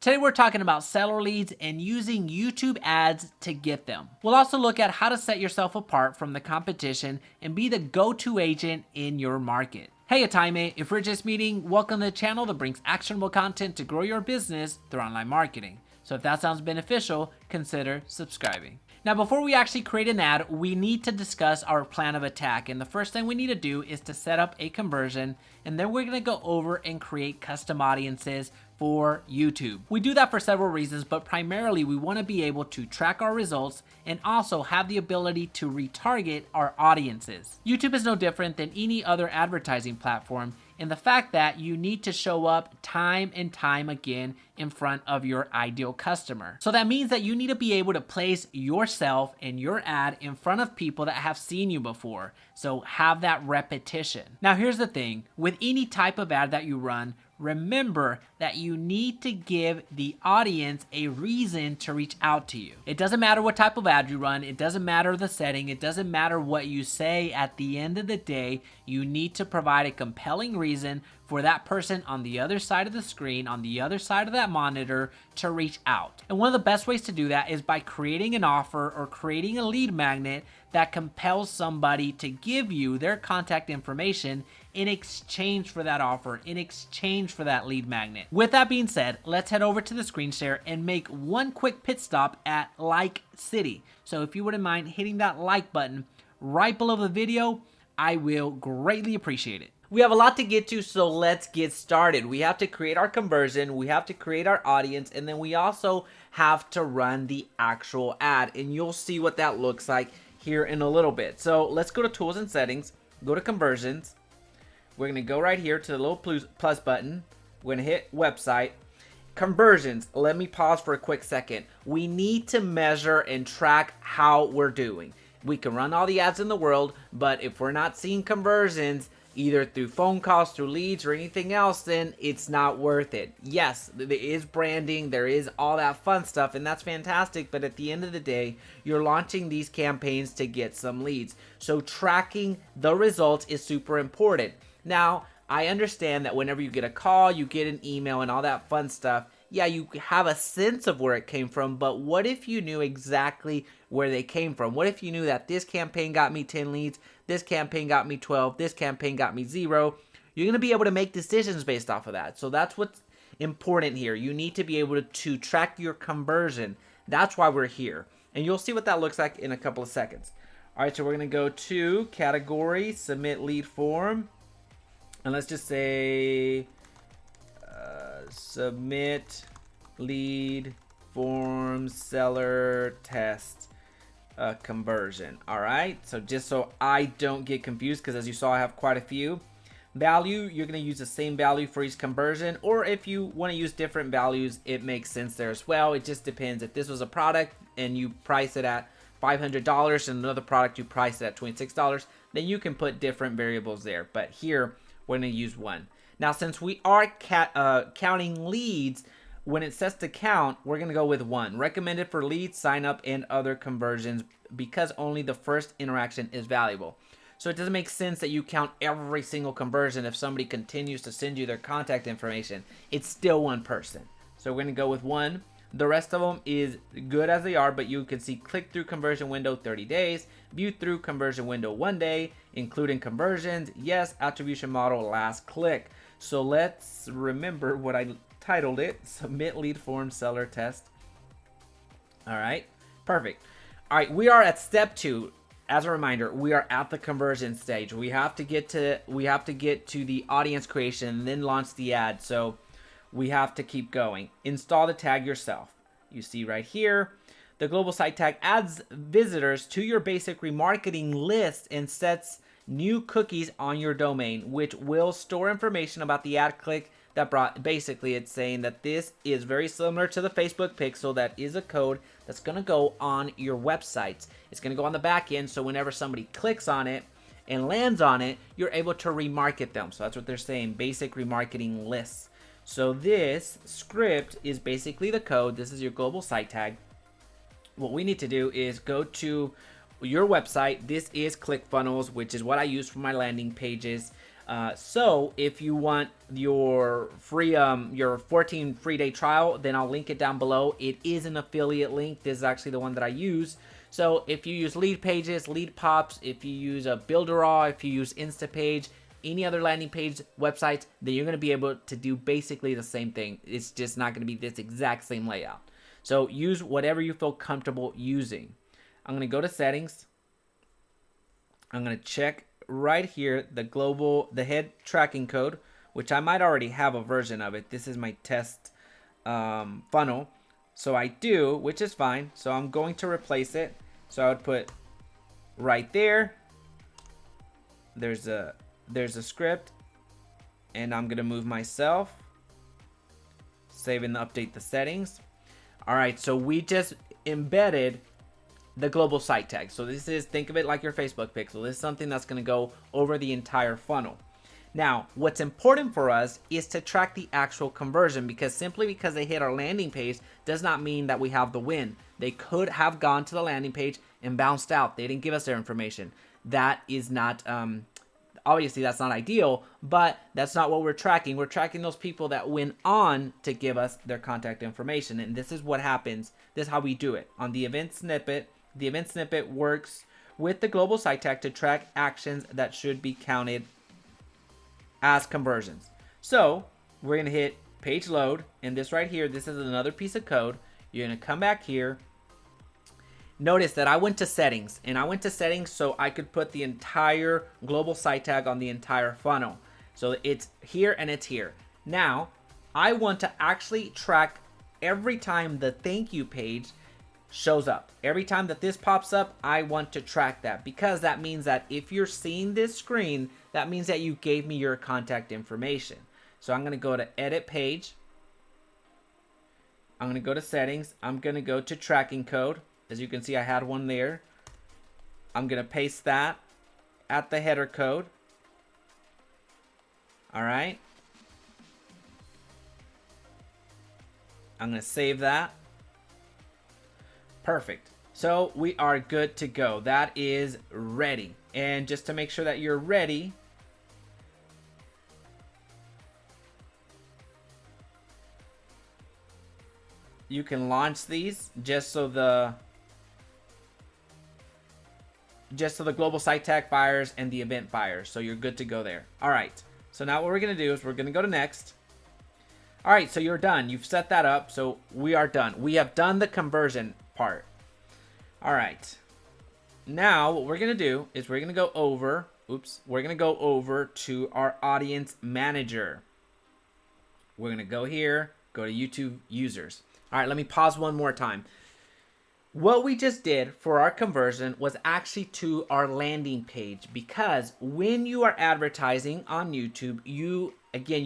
Today we're talking about seller leads and using YouTube ads to get them. We'll also look at how to set yourself apart from the competition and be the go-to agent in your market. Hey Atime, if we're just meeting, welcome to the channel that brings actionable content to grow your business through online marketing. So if that sounds beneficial, consider subscribing. Now, before we actually create an ad, we need to discuss our plan of attack. And the first thing we need to do is to set up a conversion, and then we're gonna go over and create custom audiences for YouTube. We do that for several reasons, but primarily we wanna be able to track our results and also have the ability to retarget our audiences. YouTube is no different than any other advertising platform, and the fact that you need to show up time and time again in front of your ideal customer. So that means that you need to be able to place yourself and your ad in front of people that have seen you before. So have that repetition. Now here's the thing, with any type of ad that you run, remember that you need to give the audience a reason to reach out to you. It doesn't matter what type of ad you run, it doesn't matter the setting, it doesn't matter what you say. At the end of the day, you need to provide a compelling reason for that person on the other side of the screen, on the other side of that monitor, to reach out. And one of the best ways to do that is by creating an offer or creating a lead magnet that compels somebody to give you their contact information in exchange for that offer, in exchange for that lead magnet. With that being said, let's head over to the screen share and make one quick pit stop at Like City. So if you wouldn't mind hitting that like button right below the video, I will greatly appreciate it. We have a lot to get to, so let's get started. We have to create our conversion, we have to create our audience, and then we also have to run the actual ad. And you'll see what that looks like here in a little bit. So let's go to Tools and Settings, go to Conversions. We're gonna go right here to the little plus button. We're gonna hit Website. Conversions, let me pause for a quick second. We need to measure and track how we're doing. We can run all the ads in the world, but if we're not seeing conversions, either through phone calls, through leads, or anything else, then it's not worth it. Yes, there is branding, there is all that fun stuff, and that's fantastic, but at the end of the day, you're launching these campaigns to get some leads. So tracking the results is super important. Now, I understand that whenever you get a call, you get an email and all that fun stuff, yeah, you have a sense of where it came from, but what if you knew exactly where they came from? What if you knew that this campaign got me 10 leads, this campaign got me 12, this campaign got me 0? You're going to be able to make decisions based off of that. So that's what's important here. You need to be able to track your conversion. That's why we're here. And you'll see what that looks like in a couple of seconds. All right, so we're going to go to Category, Submit Lead Form. And let's just say Submit Lead Form Seller Test Conversion. All right, so just so I don't get confused, because as you saw, I have quite a few. Value, you're going to use the same value for each conversion, or if you want to use different values, it makes sense there as well. It just depends. If this was a product and you price it at $500 and another product you price it at $26, then you can put different variables there. But here, we're going to use one. Now, since we are counting leads, when it sets to count, we're going to go with 1. Recommended for leads, sign up, and other conversions, because only the first interaction is valuable. So it doesn't make sense that you count every single conversion if somebody continues to send you their contact information. It's still one person. So we're going to go with 1. The rest of them is good as they are, but you can see click through conversion window 30 days, view through conversion window 1 day, including conversions, yes, attribution model, last click. So let's remember what I titled it, Submit Lead Form Seller Test. All right, perfect. All right, we are at step 2. As a reminder, we are at the conversion stage. We have to get to the audience creation and then launch the ad. So we have to keep going. Install the tag yourself. You see right here, the global site tag adds visitors to your basic remarketing list and sets new cookies on your domain, which will store information about the ad click that brought. Basically, it's saying that this is very similar to the Facebook pixel. That is a code that's going to go on your websites. It's going to go on the back end, so whenever somebody clicks on it and lands on it, you're able to remarket them. So that's what they're saying, basic remarketing lists. So this script is basically the code. This is your global site tag. What we need to do is go to your website. This is ClickFunnels, which is what I use for my landing pages. So if you want your free, your 14 free day trial, then I'll link it down below. It is an affiliate link. This is actually the one that I use. So if you use Lead Pages, Lead Pops, if you use a Builderall, if you use Instapage, any other landing page websites, then you're going to be able to do basically the same thing. It's just not going to be this exact same layout. So use whatever you feel comfortable using. I'm going to go to settings. I'm going to check right here the head tracking code, which I might already have a version of it. This is my test funnel. So I do, which is fine. So I'm going to replace it. So I would put right there. There's a script, and I'm going to move myself. Save and update the settings. All right, so we just embedded the global site tag. So this is, think of it like your Facebook pixel. This is something that's going to go over the entire funnel. Now, what's important for us is to track the actual conversion, because simply because they hit our landing page does not mean that we have the win. They could have gone to the landing page and bounced out. They didn't give us their information. That is not, obviously that's not ideal, but that's not what we're tracking. We're tracking those people that went on to give us their contact information. And this is what happens. This is how we do it. On the event snippet, the event snippet works with the global site tag to track actions that should be counted as conversions. So we're going to hit page load, and this right here, this is another piece of code. You're going to come back here. Notice that I went to settings, and I went to settings so I could put the entire global site tag on the entire funnel. So it's here and it's here. Now I want to actually track every time the thank you page shows up. Every time that this pops up, I want to track that, because that means that if you're seeing this screen, that means that you gave me your contact information. So I'm going to go to edit page. I'm going to go to settings. I'm going to go to tracking code. As you can see, I had one there. I'm going to paste that at the header code. All right. I'm going to save that. Perfect. So we are good to go. That is ready. And just to make sure that you're ready, you can launch these just so the global site tag fires and the event fires. So you're good to go there. All right. So now what we're going to do is we're going to go to next. All right. So you're done. You've set that up. So we are done. We have done the conversion part. All right. Now what we're going to do is we're going to go over, we're going to go over to our audience manager. We're going to go here, go to YouTube users. All right, let me pause one more time. What we just did for our conversion was actually to our landing page, because when you are advertising on YouTube, you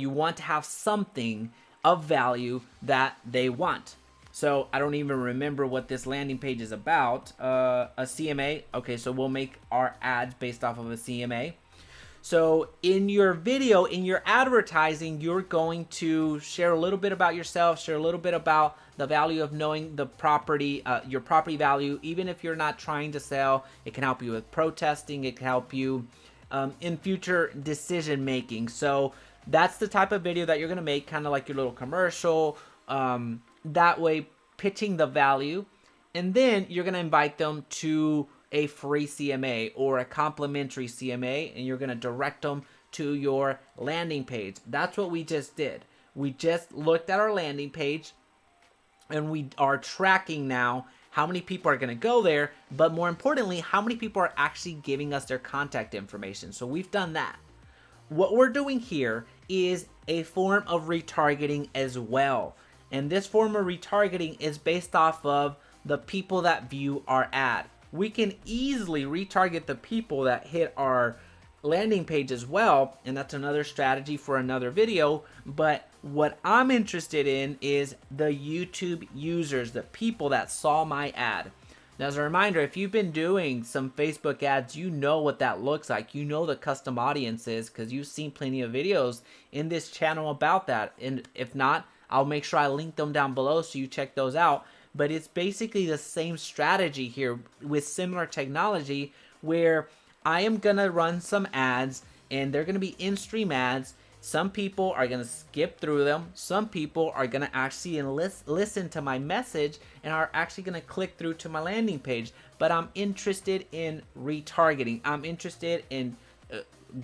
want to have something of value that they want. So I don't even remember what this landing page is about. A CMA. Okay, so we'll make our ads based off of a CMA. So in your video, in your advertising, you're going to share a little bit about yourself, share a little bit about the value of knowing the property, your property value. Even if you're not trying to sell, it can help you with protesting. It can help you in future decision making. So that's the type of video that you're going to make, kind of like your little commercial. That way, pitching the value, and then you're going to invite them to a free CMA or a complimentary CMA, and you're going to direct them to your landing page. That's what we just did. We just looked at our landing page, and we are tracking now how many people are going to go there, but more importantly, how many people are actually giving us their contact information. So we've done that. What we're doing here is a form of retargeting as well. And this form of retargeting is based off of the people that view our ad. We can easily retarget the people that hit our landing page as well, and that's another strategy for another video. But what I'm interested in is the YouTube users, the people that saw my ad. Now, as a reminder, if you've been doing some Facebook ads, you know what that looks like. You know the custom audiences, because you've seen plenty of videos in this channel about that. And if not, I'll make sure I link them down below so you check those out. But it's basically the same strategy here with similar technology, where I am going to run some ads and they're going to be in-stream ads. Some people are going to skip through them. Some people are going to actually listen to my message and are actually going to click through to my landing page. But I'm interested in retargeting. I'm interested in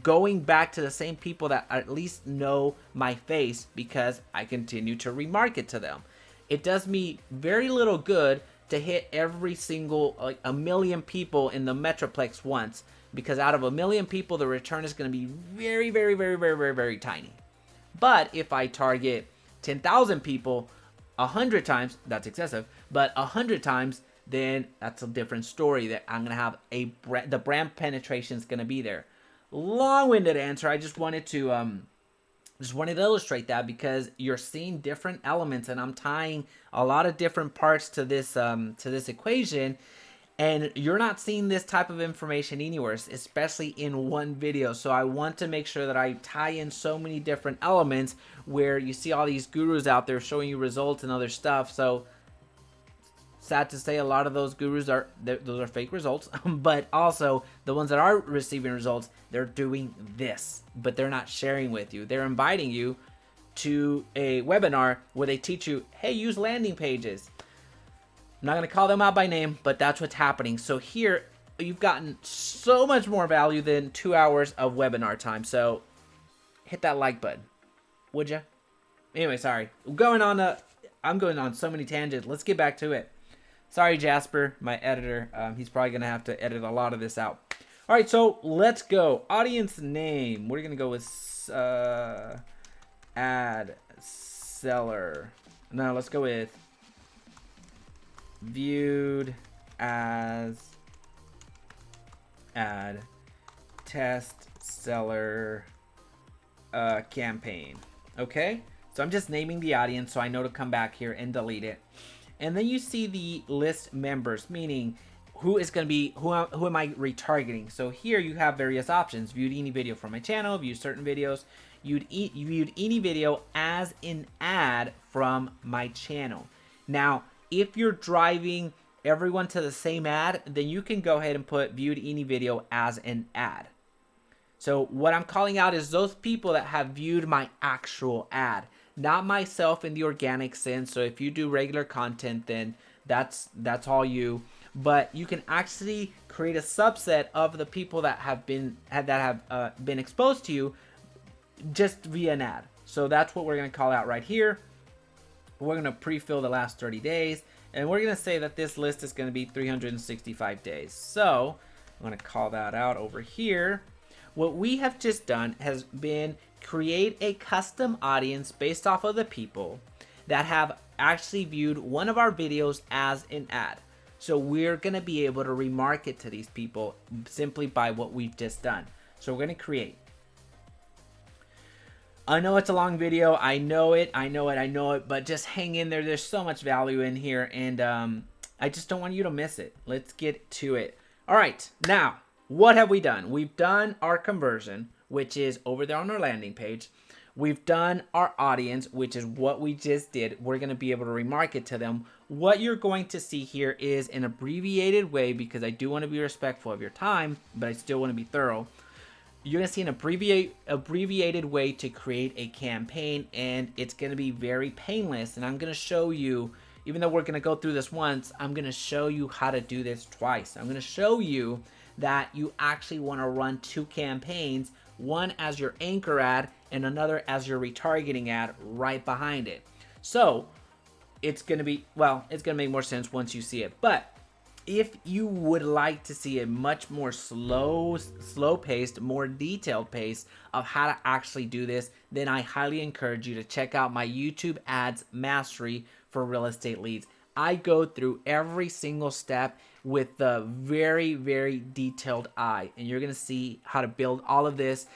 going back to the same people that at least know my face, because I continue to remarket to them. It does me very little good to hit every single, like, a million people in the Metroplex once, because out of a million people, the return is going to be very, very, very, very, very, very tiny. But if I target 10,000 people 100 times, that's excessive, but 100 times, then that's a different story. That I'm going to have the brand penetration is going to be there. Long-winded answer. I just wanted to illustrate that, because you're seeing different elements, and I'm tying a lot of different parts to this equation, and you're not seeing this type of information anywhere, especially in one video. So I want to make sure that I tie in so many different elements, where you see all these gurus out there showing you results and other stuff. So sad to say, a lot of those gurus those are fake results, but also the ones that are receiving results, they're doing this, but they're not sharing with you. They're inviting you to a webinar where they teach you, hey, use landing pages. I'm not going to call them out by name, but that's what's happening. So here, you've gotten so much more value than 2 hours of webinar time. So hit that like button, would you? Anyway, sorry. I'm going on so many tangents. Let's get back to it. Sorry, Jasper, my editor. He's probably going to have to edit a lot of this out. All right, so let's go. Audience name. We're going to go with ad seller. No, let's go with viewed as ad test seller campaign. Okay, so I'm just naming the audience so I know to come back here and delete it. And then you see the list members, meaning who is going to be, who am I retargeting? So here you have various options. Viewed any video from my channel, viewed certain videos, viewed any video as an ad from my channel. Now, if you're driving everyone to the same ad, then you can go ahead and put viewed any video as an ad. So what I'm calling out is those people that have viewed my actual ad, not myself in the organic sense. So if you do regular content, then that's all you. But you can actually create a subset of the people that have been exposed to you just via an ad. So that's what we're going to call out right here. We're going to pre-fill the last 30 days, and we're going to say that this list is going to be 365 days. So I'm going to call that out over here. What we have just done has been create a custom audience based off of the people that have actually viewed one of our videos as an ad. So we're going to be able to remarket to these people simply by what we've just done. So we're going to create. I know it's a long video. I know it, but just hang in there. There's so much value in here, and I just don't want you to miss it. Let's get to it. All right, now, what have we done? We've done our conversion, which is over there on our landing page. We've done our audience, which is what we just did. We're going to be able to remarket to them. What you're going to see here is an abbreviated way, because I do want to be respectful of your time, but I still want to be thorough. You're going to see an abbreviated way to create a campaign, and it's going to be very painless. And I'm going to show you, even though we're going to go through this once, I'm going to show you how to do this twice. I'm going to show you that you actually want to run two campaigns, one as your anchor ad and another as your retargeting ad right behind it. So it's going to be, well, it's going to make more sense once you see it. But if you would like to see a much more slow-paced, more detailed pace of how to actually do this, then I highly encourage you to check out my YouTube Ads Mastery for Real Estate Leads. I go through every single step with the very, very detailed eye, and you're going to see how to build all of this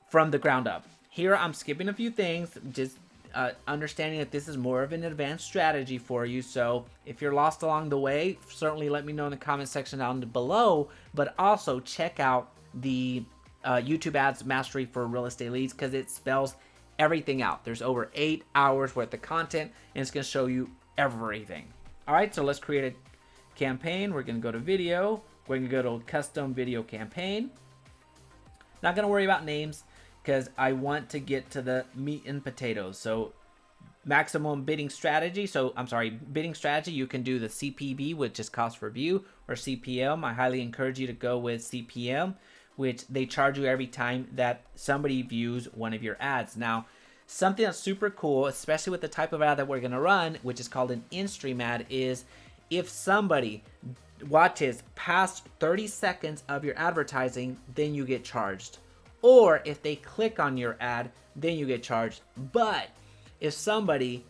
from the ground up. Here, I'm skipping a few things, just understanding that this is more of an advanced strategy for you. So if you're lost along the way, certainly let me know in the comment section down below, but also check out the YouTube Ads Mastery for Real Estate Leads, because it spells everything out. There's over 8 hours worth of content, and it's going to show you everything. All right, so let's create a campaign. We're going to go to video. We're going to go to custom video campaign. Not going to worry about names because I want to get to the meat and potatoes. So maximum bidding strategy. So I'm sorry, bidding strategy. You can do the CPV, which is cost per view, or CPM. I highly encourage you to go with CPM, which they charge you every time that somebody views one of your ads. Now, something that's super cool, especially with the type of ad that we're going to run, which is called an in-stream ad, is if somebody watches past 30 seconds of your advertising, then you get charged. Or if they click on your ad, then you get charged. But if somebody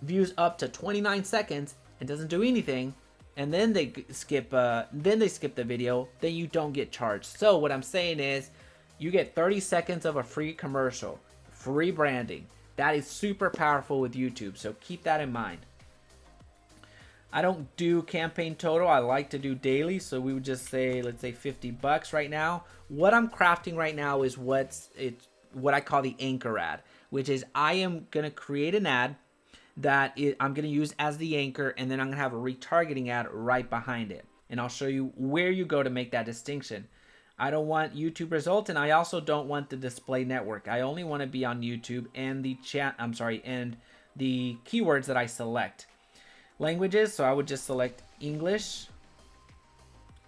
views up to 29 seconds and doesn't do anything, and then they skip the video, then you don't get charged. So what I'm saying is, you get 30 seconds of a free commercial, free branding. That is super powerful with YouTube, so keep that in mind. I don't do campaign total. I like to do daily, so we would just say, let's say $50 right now. What I'm crafting right now is what I call the anchor ad, which is I am gonna create an ad that I'm gonna use as the anchor, and then I'm gonna have a retargeting ad right behind it, and I'll show you where you go to make that distinction. I don't want YouTube results, and I also don't want the display network. I only want to be on YouTube and the and the keywords that I select. Languages, so I would just select English.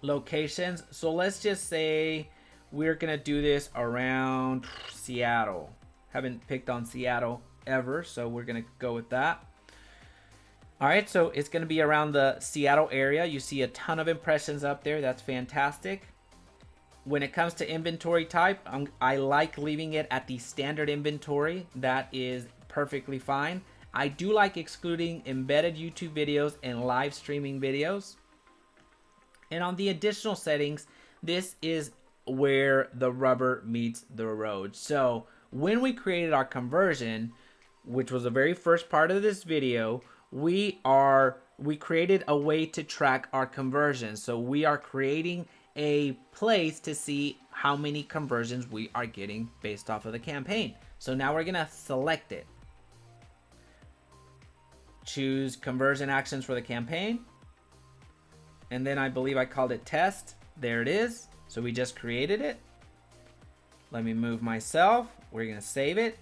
Locations, so let's just say we're gonna do this around Seattle. Haven't picked on Seattle ever, so we're gonna go with that. All right, so it's gonna be around the Seattle area. You see a ton of impressions up there. That's fantastic. When it comes to inventory type, I like leaving it at the standard inventory. That is perfectly fine. I do like excluding embedded YouTube videos and live streaming videos. And on the additional settings, this is where the rubber meets the road. So when we created our conversion, which was the very first part of this video, we created a way to track our conversion. So we are creating a place to see how many conversions we are getting based off of the campaign. So now we're gonna select it. Choose conversion actions for the campaign. And then I believe I called it test. There it is. So we just created it. Let me move myself. We're gonna save it.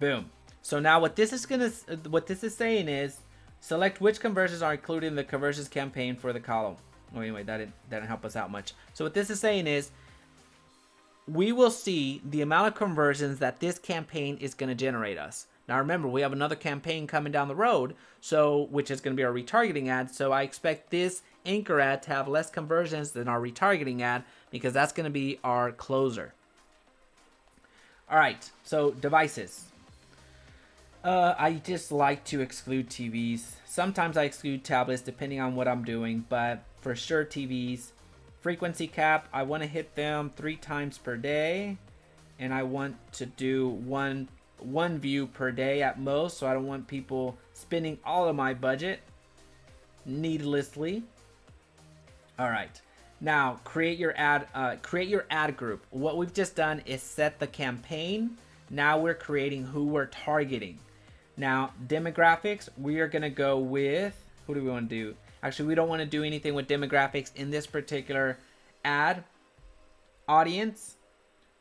Boom. So now what this is saying is select which conversions are included in the conversions campaign for the column. Oh, anyway, that didn't help us out much. So what this is saying is we will see the amount of conversions that this campaign is going to generate us. Now remember, we have another campaign coming down the road, so which is going to be our retargeting ad. So I expect this anchor ad to have less conversions than our retargeting ad because that's going to be our closer. All right, so devices. I just like to exclude TVs. Sometimes I exclude tablets depending on what I'm doing, but for sure TVs. Frequency cap, I want to hit them 3 times per day, and I want to do one view per day at most, so I don't want people spending all of my budget needlessly. All right, now create your ad group. What we've just done is set the campaign. Now we're creating who we're targeting. Now demographics, we are gonna go with, who do we want to do? Actually, we don't want to do anything with demographics in this particular ad. Audience,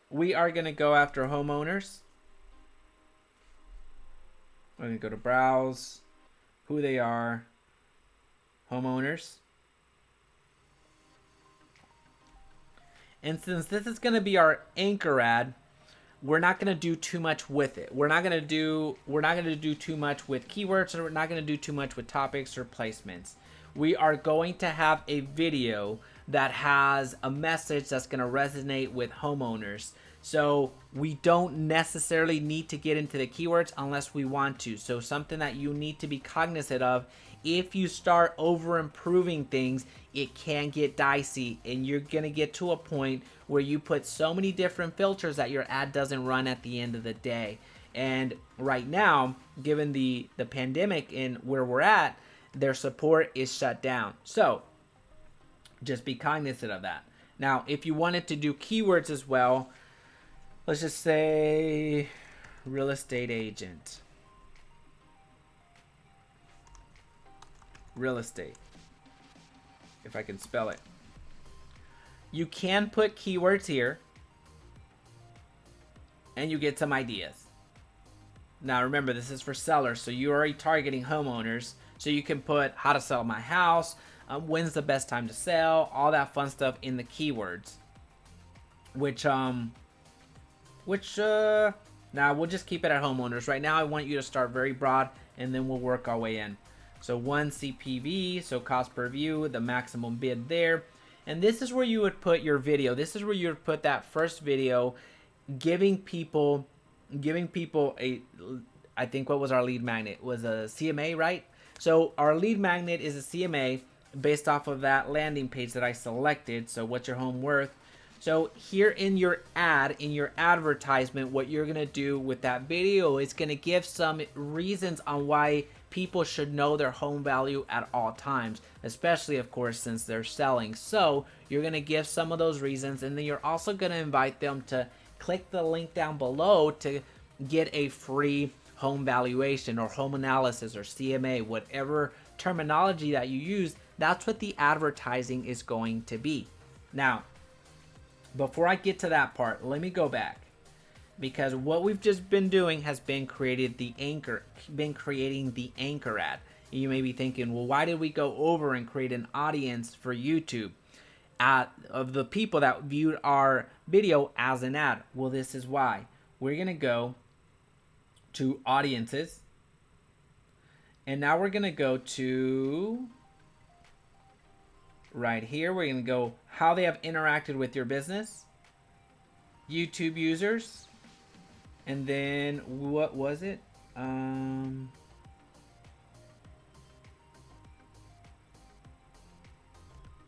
we are gonna go after homeowners. We're gonna go to browse, who they are, homeowners. And since this is gonna be our anchor ad, we're not gonna do too much with it. We're not gonna do too much with keywords, or we're not gonna do too much with topics or placements. We are going to have a video that has a message that's gonna resonate with homeowners. So we don't necessarily need to get into the keywords unless we want to. So something that you need to be cognizant of, if you start over improving things, it can get dicey, and you're gonna get to a point where you put so many different filters that your ad doesn't run at the end of the day. And right now, given the pandemic and where we're at, their support is shut down. So just be cognizant of that. Now, if you wanted to do keywords as well, let's just say real estate agent. Real estate, if I can spell it. You can put keywords here. and you get some ideas. Now remember, this is for sellers, so you're already targeting homeowners. So you can put how to sell my house, when's the best time to sell, all that fun stuff in the keywords. Now we'll just keep it at homeowners. Right now I want you to start very broad, and then we'll work our way in. So 1 CPV, so cost per view, the maximum bid there. And this is where you would put your video. This is where you would put that first video, giving people a, I think what was our lead magnet? Was a CMA, right? So our lead magnet is a CMA based off of that landing page that I selected. So what's your home worth? So here in your ad, in your advertisement, what you're going to do with that video is going to give some reasons on why people should know their home value at all times, especially of course since they're selling. So you're going to give some of those reasons, and then you're also going to invite them to click the link down below to get a free home valuation or home analysis or CMA, whatever terminology that you use. That's what the advertising is going to be. Now, before I get to that part, let me go back, because what we've just been doing has been creating the anchor ad. You may be thinking, well, why did we go over and create an audience for YouTube of the people that viewed our video as an ad? Well, this is why. We're going to go to audiences, and now we're going to go to right here. We're going to go how they have interacted with your business, YouTube users, and then what was it?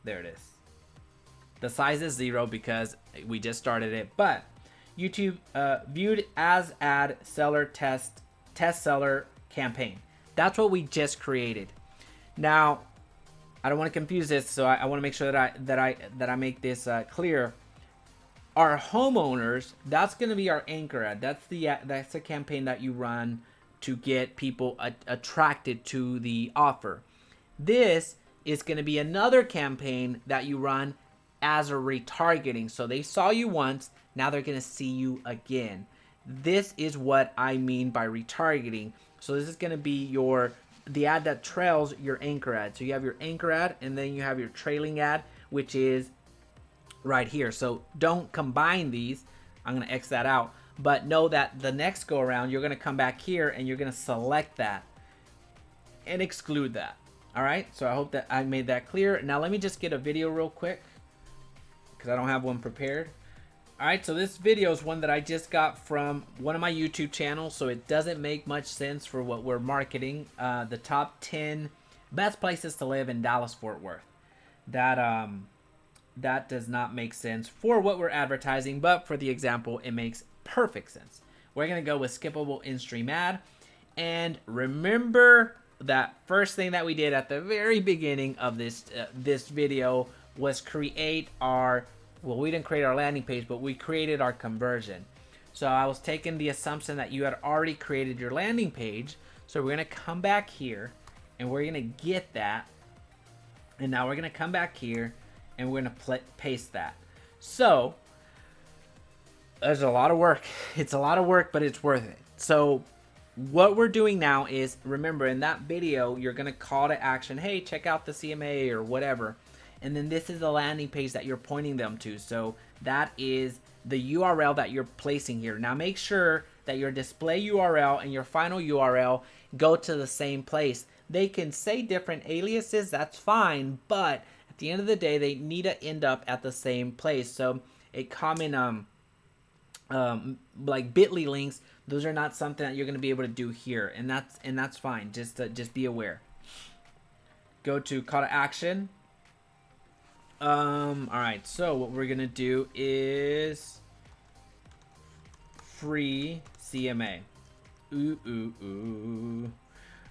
There it is. The size is 0 because we just started it, but YouTube viewed as ad seller test seller campaign. That's what we just created. Now, I don't want to confuse this, so I want to make sure that I make this clear. Our homeowners, that's going to be our anchor ad. That's the campaign that you run to get people attracted to the offer. This is going to be another campaign that you run as a retargeting. So they saw you once, now they're going to see you again. This is what I mean by retargeting. So this is going to be the ad that trails your anchor ad. So you have your anchor ad, and then you have your trailing ad, which is right here. So don't combine these. I'm going to X that out. But know that the next go around, you're going to come back here and you're going to select that and exclude that. All right. So I hope that I made that clear. Now let me just get a video real quick, because I don't have one prepared. All right, so this video is one that I just got from one of my YouTube channels, so it doesn't make much sense for what we're marketing. The top 10 best places to live in Dallas-Fort Worth. That does not make sense for what we're advertising, but for the example, it makes perfect sense. We're going to go with skippable in-stream ad. And remember that first thing that we did at the very beginning of this video was create our, well, we didn't create our landing page, but we created our conversion. So I was taking the assumption that you had already created your landing page. So we're going to come back here and we're going to get that. And now we're going to come back here and we're going to paste that. So there's a lot of work. It's a lot of work, but it's worth it. So what we're doing now is, remember in that video, you're going to call to action, hey, check out the CMA or whatever. And then this is the landing page that you're pointing them to. So that is the URL that you're placing here. Now make sure that your display URL and your final URL go to the same place. They can say different aliases, that's fine, but at the end of the day, they need to end up at the same place. So a common like bit.ly links, those are not something that you're going to be able to do here, and that's fine. Just be aware. Go to call to action. All right, so what we're gonna do is free CMA. Ooh.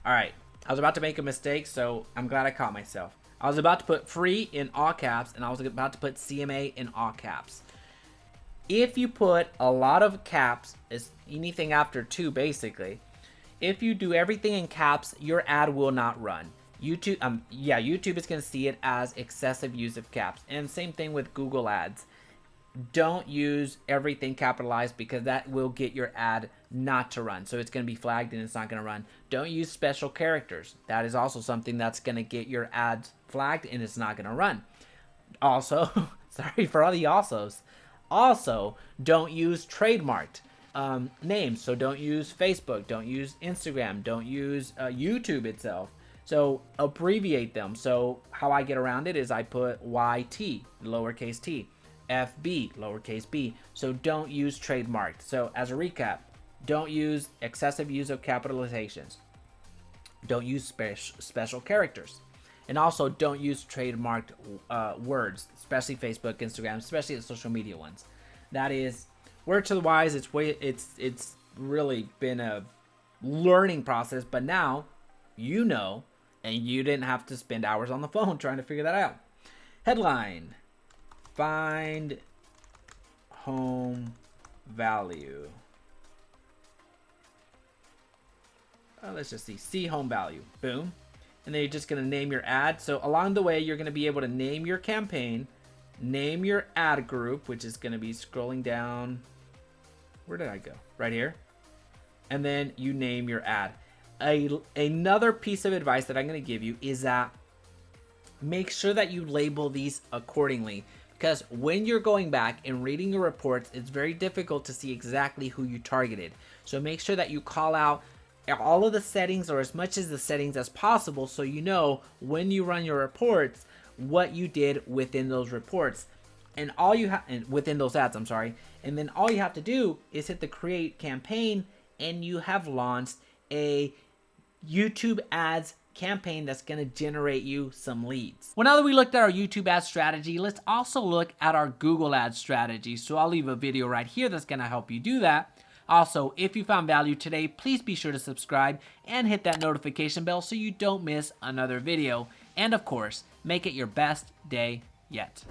All right, I was about to make a mistake, so I'm glad I caught myself. I was about to put free in all caps, and I was about to put CMA in all caps. If you put a lot of caps, is anything after 2 basically, if you do everything in caps, your ad will not run. YouTube is going to see it as excessive use of caps. And same thing with Google Ads. don't use everything capitalized because that will get your ad not to run. So it's going to be flagged and it's not going to run. Don't use special characters. That is also something that's going to get your ads flagged and it's not going to run. Also, sorry for all the alsos. Also, don't use trademarked names. So don't use Facebook, don't use Instagram, don't use YouTube itself. So abbreviate them. So how I get around it is I put YT, lowercase t, FB, lowercase b. So don't use trademarked. So as a recap, don't use excessive use of capitalizations. Don't use special characters. And also don't use trademarked words, especially Facebook, Instagram, especially the social media ones. That is word to the wise. It's really been a learning process, but now you know, and you didn't have to spend hours on the phone trying to figure that out. Headline: find home value. Let's just see home value. Boom. And then you're just going to name your ad. So along the way, you're going to be able to name your campaign, name your ad group, which is going to be scrolling down. Where did I go? Right here. And then you name your ad. Another piece of advice that I'm going to give you is that make sure that you label these accordingly, because when you're going back and reading your reports, it's very difficult to see exactly who you targeted. So make sure that you call out all of the settings, or as much as the settings as possible, so you know when you run your reports what you did within those reports, and all you have within those ads, I'm sorry. And then all you have to do is hit the create campaign, and you have launched a YouTube ads campaign that's going to generate you some leads. Well, now that we looked at our YouTube ad strategy, let's also look at our Google ad strategy. So I'll leave a video right here that's going to help you do that. Also, if you found value today, please be sure to subscribe and hit that notification bell so you don't miss another video. And of course, make it your best day yet.